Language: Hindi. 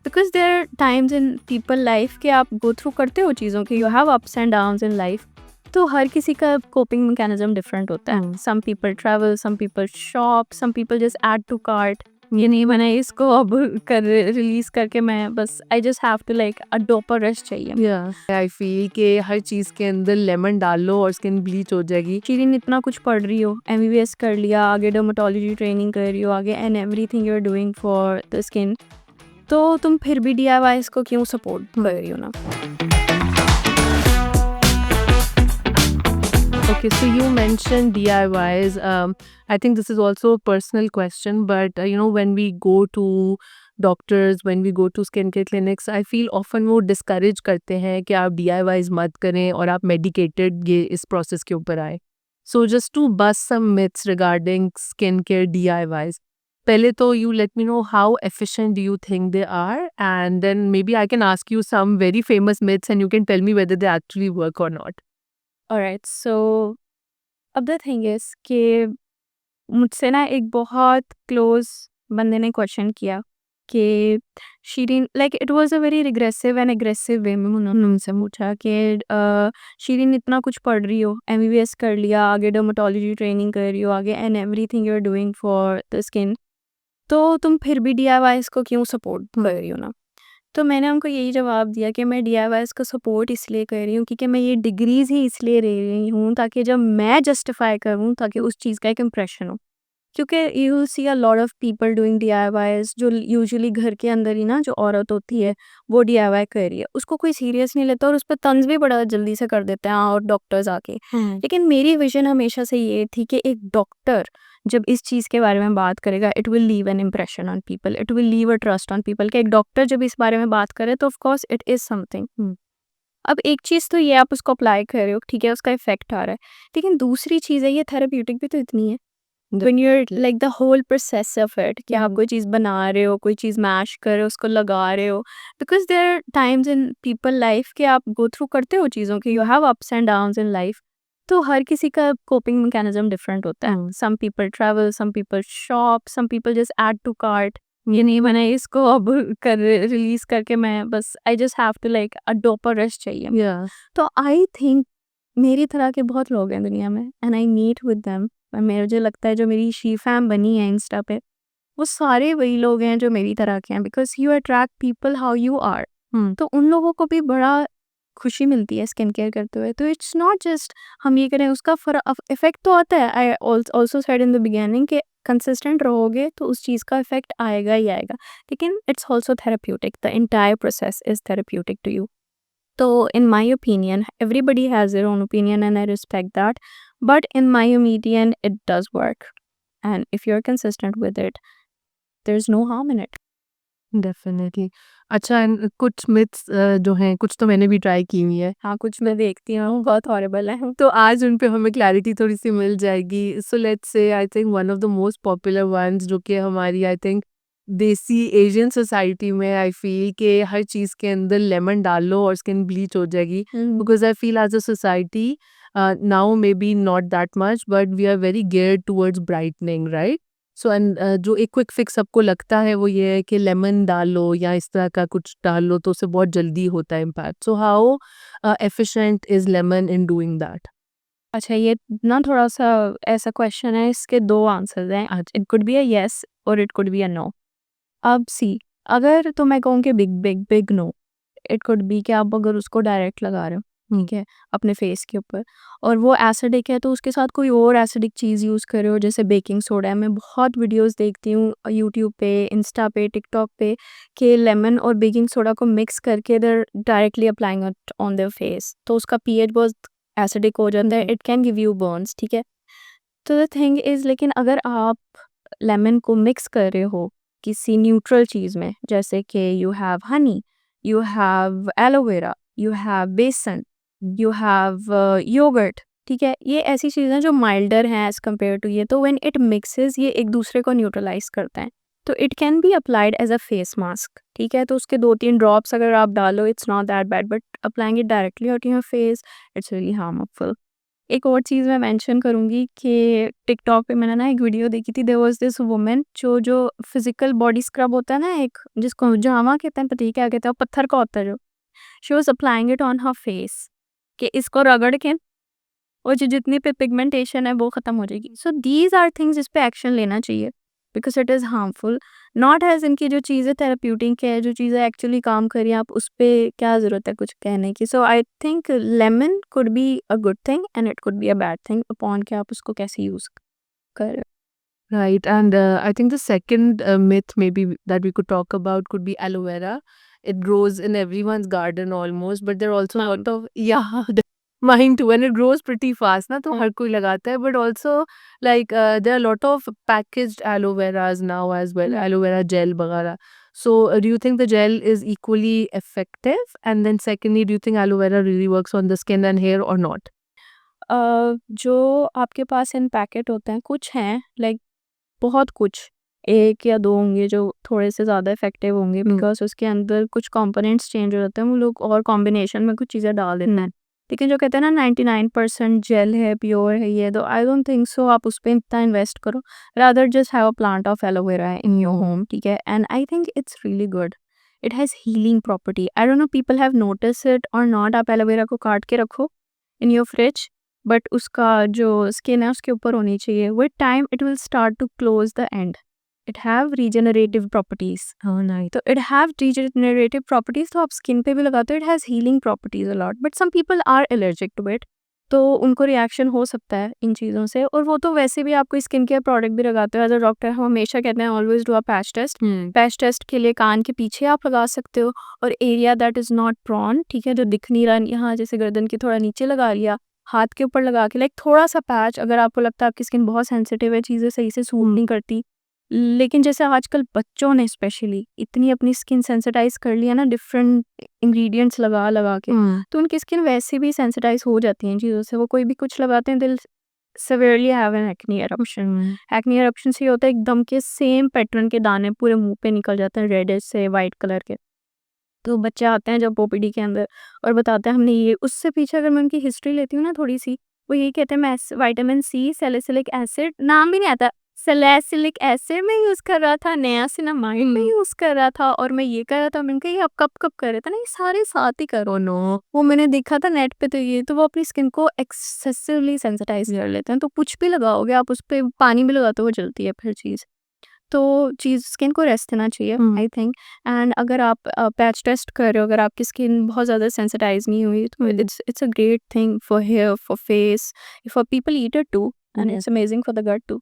Because there are times in people life कि आप गो थ्रू करते हो चीज़ों के, you have ups and downs in life. तो हर किसी का कोपिंग मैकेनिज्म डिफरेंट होता है। Some people travel, some people shop, some people just add to cart. ये नहीं बना इसको अब कर रिलीज करके मैं बस I just have to like a dopa rush चाहिए। या आई फील कि हर चीज़ के अंदर लेमन डाल लो और स्किन ब्लीच हो जाएगी। शीरिन इतना कुछ पढ़ रही हो, MBBS कर लिया, आगे डर्मेटोलॉजी ट्रेनिंग कर रही हो आगे, and everything you are doing for the skin, तो तुम फिर भी DIYs को क्यों सपोर्ट कर रही हो ना? Okay, so you mentioned DIYs. I think this is also a personal question, but when we go to doctors, when we go to skincare clinics, I feel often वो discourage करते हैं कि आप DIYs मत करें और आप medicated ये इस process के ऊपर आए. So just to bust some myths regarding skincare DIYs. पहले तो you let me know how efficient do you think they are, and then maybe I can ask you some very famous myths and you can tell me whether they actually work or not. All right, so अब द थिंग इज कि मुझसे ना एक बहुत क्लोज बंदे ने क्वेश्चन किया कि Shirin, like it was a very regressive and aggressive way में उन्होंने उनसे पूछा कि शीरिन इतना कुछ पढ़ रही हो, MBBS कर लिया, आगे डर्मेटोलॉजी ट्रेनिंग कर रही हो आगे, and everything you are doing for the skin, तो तुम फिर भी DIYs को क्यों सपोर्ट कर रही हो ना? तो मैंने उनको यही जवाब दिया कि मैं DIYs को सपोर्ट इसलिए कर रही हूँ क्योंकि मैं ये डिग्रीज़ ही इसलिए ले रही हूँ ताकि जब मैं जस्टिफ़ाई करूँ ताकि उस चीज़ का एक इम्प्रेशन हो। क्योंकि you will see a lot of people doing DIYs, जो यूजुअली घर के अंदर ही ना जो औरत होती है वो DIY कर रही है, उसको कोई सीरियस नहीं लेता और उस पे तंज़ भी बड़ा जल्दी से कर देते हैं और डॉक्टर्स आके। लेकिन मेरी विज़न हमेशा से ये थी कि एक डॉक्टर जब इस चीज़ के बारे में बात करेगा, it will leave an impression on people, it will leave a trust on people कि एक डॉक्टर जब इस बारे में बात करे तो of course it is something. अब एक चीज़ तो ये आप उसको अप्लाई कर रहे हो, ठीक है, उसका इफेक्ट आ रहा है, लेकिन दूसरी चीज़ है ये थेरेप्यूटिक भी तो इतनी है। When you are like the whole process of it कि आप कोई चीज़ बना रहे हो, कोई चीज़ मैश कर रहे हो, उसको लगा रहे हो, because there are times in people life कि आप गो थ्रू करते हो चीज़ों के, you have ups and downs in life. तो हर किसी का कोपिंग मैकेनिज्म डिफरेंट होता है। Some people travel, some people shop, some people just add to cart. ये नहीं बना इसको अब कर रिलीज करके मैं बस I just have to like a dopa rush चाहिए। Yeah. तो आई थिंक मेरी तरह के बहुत लोग हैं दुनिया में and I meet with them. मुझे लगता है जो मेरी शी फैम बनी है इंस्टा पे, वो सारे वही लोग हैं जो मेरी तरह के हैं, because you attract people how you are. तो उन लोगों को भी बड़ा खुशी मिलती है स्किन केयर करते हुए। तो इट्स नॉट जस्ट हम ये करें, उसका इफेक्ट तो आता है। I also said in the beginning कि कंसिस्टेंट रहोगे तो उस चीज़ का इफेक्ट आएगा ही आएगा, लेकिन it's also therapeutic, the entire process is therapeutic to you. So, in my opinion, everybody has their own opinion and I respect that. But in my opinion, it does work. And if you're consistent with it, there's no harm in it. Definitely. अच्छा, एंड कुछ मिथ्स जो हैं, कुछ तो मैंने भी ट्राई की हुई है, हाँ, कुछ मैं देखती हूँ बहुत हॉरिबल है। तो आज उन पे हमें क्लैरिटी थोड़ी सी मिल जाएगी। So let's say I think one of the most popular ones जो कि हमारी I think desi Asian society में आई फील कि हर चीज़ के अंदर लेमन डाल लो और स्किन ब्लीच हो जाएगी, because I feel as a society now may be not that much but we are very geared towards brightening, right? So and जो एक क्विक फिक्स सबको लगता है वो ये है कि लेमन डाल लो या इस तरह का कुछ डाल लो तो उससे बहुत जल्दी होता है impact. So how efficient is lemon in doing that? अच्छा, ये ना थोड़ा सा ऐसा क्वेश्चन है, इसके दो आंसर्स हैं। It could be a yes और it could be a no. अब सी, अगर तो मैं कहूँ कि big big big no, it could be कि आप अगर उसको डायरेक्ट लगा रहे हो, ठीक है, अपने फेस के ऊपर, और वो एसिडिक है तो उसके साथ कोई और एसिडिक चीज़ यूज़ कर रहे हो जैसे बेकिंग सोडा है। मैं बहुत वीडियोस देखती हूँ यूट्यूब पे, इंस्टा पे, टिकटॉक पे कि लेमन और बेकिंग सोडा को मिक्स करके their directly applying it on their face, तो उसका pH बहुत एसिडिक हो जाता है, it can give you burns, ठीक है। तो द थिंग इज़, लेकिन अगर आप लेमन को मिक्स कर रहे हो किसी न्यूट्रल चीज़ में, जैसे कि you have Honey, you have aloe vera, you have बेसन, you have योगर्ट, ठीक है, ये ऐसी चीज़ें जो माइल्डर हैं एज कम्पेयर टू ये, तो व्हेन इट मिक्सेस ये एक दूसरे को न्यूट्रलाइज करते हैं, तो it can be applied as a face mask, ठीक है। तो उसके 2-3 ड्रॉप्स अगर आप डालो, it's not that bad, but applying it directly on your face, it's really harmful. एक और चीज़ मैं मेंशन करूँगी कि टिकटॉक पे मैंने ना एक वीडियो देखी थी, देयर वाज़ दिस वुमन जो फिज़िकल बॉडी स्क्रब होता है ना एक, जिसको जावा कहते हैं, पता नहीं क्या कहते हैं, वो पत्थर का होता है जो, she was applying it on her face कि इसको रगड़ के और जो जितनी पे पिगमेंटेशन है वो ख़त्म हो जाएगी। सो दीज़ आर थिंग्स जिस पे एक्शन लेना चाहिए because it is harmful, not as इनकी जो चीज़ें थेरेप्यूटिक है, जो चीज़ें एक्चुअली काम कर रही हैं, आप उस पे क्या ज़रूरत है कुछ कहने की। So I think lemon could be a good thing and it could be a bad thing upon कि आप उसको कैसे यूज़ कर रहे हो। Right, and I think the second myth maybe that we could talk about could be aloe vera. It grows in everyone's garden almost, but there are also a lot of yeah, mine too, and it grows pretty fast. ना तो हुँ, हर कोई लगाता है, but also like there are a lot of packaged aloe veras now as well, hmm. aloe vera gel वगैरह. So do you think the gel is equally effective? And then secondly, do you think aloe vera really works on the skin and hair or not? जो आपके पास इन पैकेट होते हैं, कुछ हैं लाइक बहुत कुछ, 1 या 2 होंगे जो थोड़े से ज़्यादा इफ़ेक्टिव होंगे Hmm. बिकॉज़ उसके अंदर कुछ कंपोनेंट्स चेंज हो जाते हैं, वो लोग और कॉम्बिनेशन में कुछ चीज़ें डाल देते हैं। लेकिन जो कहते हैं ना 99% जेल है, प्योर है ये, तो आई डोंट थिंक सो आप उस पे इतना इन्वेस्ट करो। Rather just have a plant of aloe vera in your home, ठीक है? And I think it's really good. It has healing property. I don't know people have noticed it और नॉट। आप एलोवेरा को काट के रखो इन योर फ्रिज, बट उसका जो स्किन है उसके ऊपर होनी चाहिए। With time it will start to close the end. It have regenerative properties, Oh, nice. तो इट हैव रीजनरेटिव प्रॉपर्टीज, तो आप स्किन पे भी लगाते हो। It has healing properties a lot, but some people are allergic to it, तो उनको रिएक्शन हो सकता है इन चीज़ों से। और वो तो वैसे भी आप कोई स्किन केयर प्रोडक्ट भी लगाते हो एज अ डॉक्टर, हम हमेशा कहते हैं always do a patch test. Hmm. Patch test के लिए कान के पीछे आप लगा सकते हो और area that is not prone, ठीक है, जो दिख नहीं रहा, यहाँ जैसे गर्दन के थोड़ा नीचे लगा लिया, हाथ के ऊपर लगा के, लाइक थोड़ा सा पैच। अगर आपको लगता है आपकी स्किन बहुत सेंसिटिव है, चीज़ें सही से सूट नहीं करती, लेकिन जैसे आजकल बच्चों ने स्पेशली इतनी अपनी स्किन सेंसिटाइज कर लिया ना डिफरेंट इंग्रेडिएंट्स लगा लगा के, Hmm. तो उनकी स्किन वैसे भी सेंसिटाइज हो जाती है इन चीज़ों से। वो कोई भी कुछ लगाते हैं, दिल severely have an acne eruption। Acne eruption से ये होता है एकदम के सेम पैटर्न के दाने पूरे मुंह पे निकल जाते हैं, रेडिश से वाइट कलर के। तो बच्चे आते हैं जब ओपीडी के अंदर और बताते हैं हमने ये, उससे पीछे अगर मैं उनकी हिस्ट्री लेती हूँ ना थोड़ी सी, वो यही कहते हैं मैं विटामिन सी, सैलिसिलिक एसिड, नाम भी नहीं आता, सैलिसिलिक एसिड में यूज़ कर रहा था, नियासिनामाइड में यूज़ कर रहा था, और मैं ये कर रहा था। मैंने कहा ये आप कब कब कर रहे थे ना, ये सारे साथ ही करो। नो, वो मैंने देखा था नेट पे, तो ये तो वो अपनी स्किन को एक्सेसिवली सेंसिटाइज कर लेते हैं। तो कुछ भी लगाओगे आप, उस पर पानी भी लगाते हो जलती है फिर चीज़। तो चीज़ स्किन को रेस्ट देना चाहिए Hmm. I think. एंड अगर आप पैच टेस्ट कर रहे हो, अगर आपकी स्किन बहुत ज़्यादा सेंसिटाइज नहीं हुई, तो it's a great thing for hair, for face, for people eat it too, and Yes. It's amazing for the gut to.